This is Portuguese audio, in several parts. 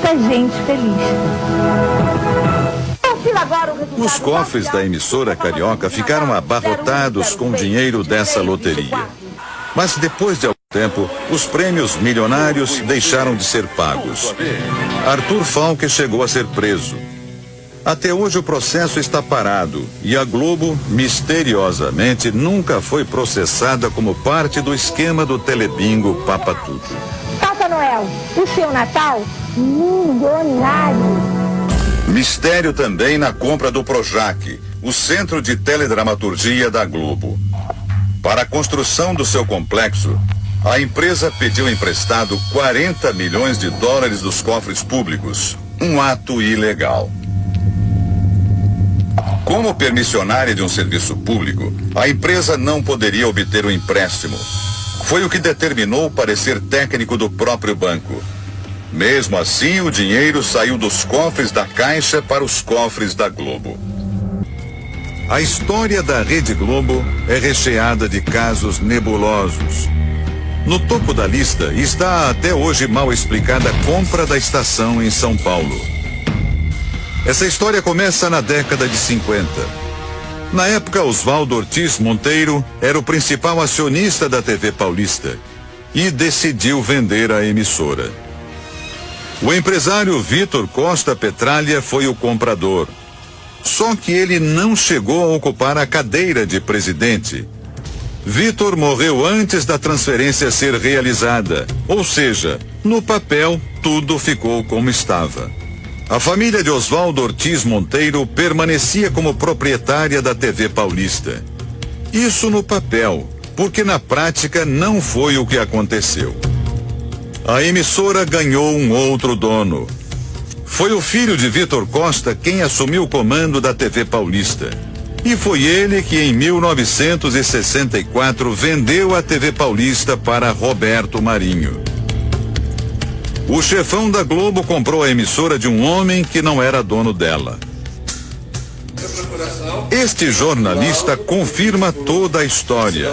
muita gente feliz. Os cofres da emissora carioca ficaram abarrotados com dinheiro dessa loteria. Mas depois de algum tempo, os prêmios milionários deixaram de ser pagos. Arthur Falck chegou a ser preso. Até hoje o processo está parado e a Globo, misteriosamente, nunca foi processada como parte do esquema do Telebingo Papa Tudo. Papai Noel, o seu Natal milionário. Mistério também na compra do Projac, o centro de teledramaturgia da Globo. Para a construção do seu complexo, a empresa pediu emprestado 40 milhões de dólares dos cofres públicos, um ato ilegal. Como permissionária de um serviço público, a empresa não poderia obter o empréstimo. Foi o que determinou o parecer técnico do próprio banco. Mesmo assim, o dinheiro saiu dos cofres da Caixa para os cofres da Globo. A história da Rede Globo é recheada de casos nebulosos. No topo da lista está a até hoje mal explicada compra da estação em São Paulo. Essa história começa na década de 50. Na época, Oswaldo Ortiz Monteiro era o principal acionista da TV Paulista e decidiu vender a emissora. O empresário Vitor Costa Petralha foi o comprador. Só que ele não chegou a ocupar a cadeira de presidente. Vitor morreu antes da transferência ser realizada, ou seja, no papel tudo ficou como estava. A família de Oswaldo Ortiz Monteiro permanecia como proprietária da TV Paulista. Isso no papel, porque na prática não foi o que aconteceu. A emissora ganhou um outro dono. Foi o filho de Vitor Costa quem assumiu o comando da TV Paulista. E foi ele que em 1964 vendeu a TV Paulista para Roberto Marinho. O chefão da Globo comprou a emissora de um homem que não era dono dela. Este jornalista confirma toda a história.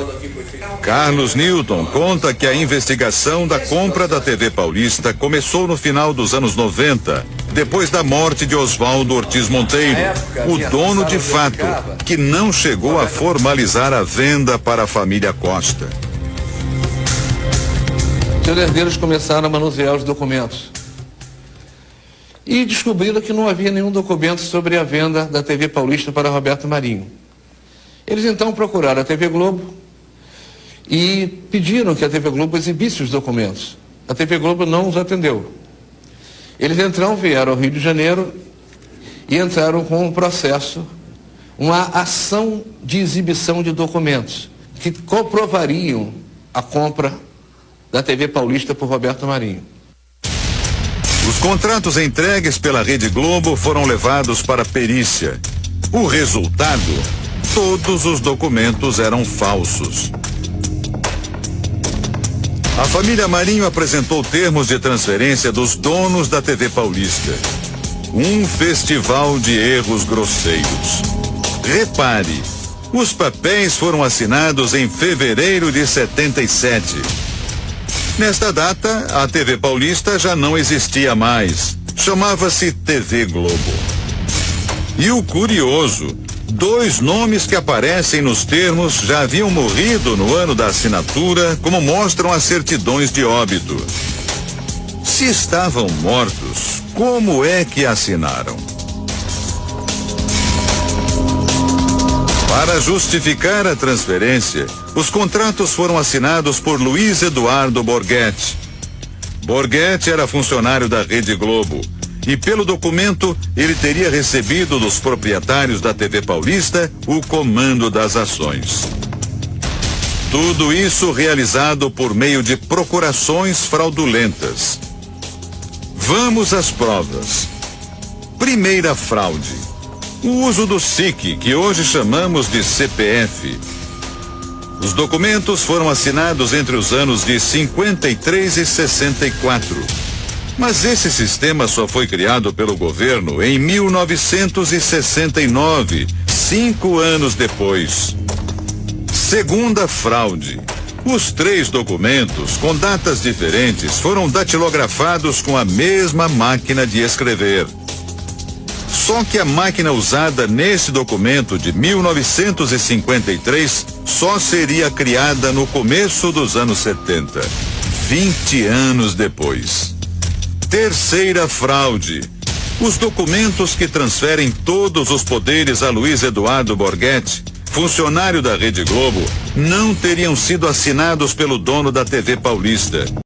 Carlos Newton conta que a investigação da compra da TV Paulista começou no final dos anos 90, depois da morte de Oswaldo Ortiz Monteiro, o dono de fato, que não chegou a formalizar a venda para a família Costa. Os herdeiros começaram a manusear os documentos e descobriram que não havia nenhum documento sobre a venda da TV Paulista para Roberto Marinho. Eles então procuraram a TV Globo e pediram que a TV Globo exibisse os documentos. A TV Globo não os atendeu. Eles então vieram ao Rio de Janeiro e entraram com um processo, uma ação de exibição de documentos que comprovariam a compra da TV Paulista por Roberto Marinho. Os contratos entregues pela Rede Globo foram levados para perícia. O resultado? Todos os documentos eram falsos. A família Marinho apresentou termos de transferência dos donos da TV Paulista. Um festival de erros grosseiros. Repare, os papéis foram assinados em fevereiro de 77. Nesta data, a TV Paulista já não existia mais. Chamava-se TV Globo. E o curioso, 2 nomes que aparecem nos termos já haviam morrido no ano da assinatura, como mostram as certidões de óbito. Se estavam mortos, como é que assinaram? Para justificar a transferência, os contratos foram assinados por Luiz Eduardo Borghetti. Borghetti era funcionário da Rede Globo e, pelo documento, ele teria recebido dos proprietários da TV Paulista o comando das ações. Tudo isso realizado por meio de procurações fraudulentas. Vamos às provas. Primeira fraude. O uso do SIC, que hoje chamamos de CPF. Os documentos foram assinados entre os anos de 53 e 64. Mas esse sistema só foi criado pelo governo em 1969, 5 anos depois. Segunda fraude. Os 3 documentos, com datas diferentes, foram datilografados com a mesma máquina de escrever. Só que a máquina usada nesse documento de 1953 só seria criada no começo dos anos 70, 20 anos depois. Terceira fraude. Os documentos que transferem todos os poderes a Luiz Eduardo Borghetti, funcionário da Rede Globo, não teriam sido assinados pelo dono da TV Paulista.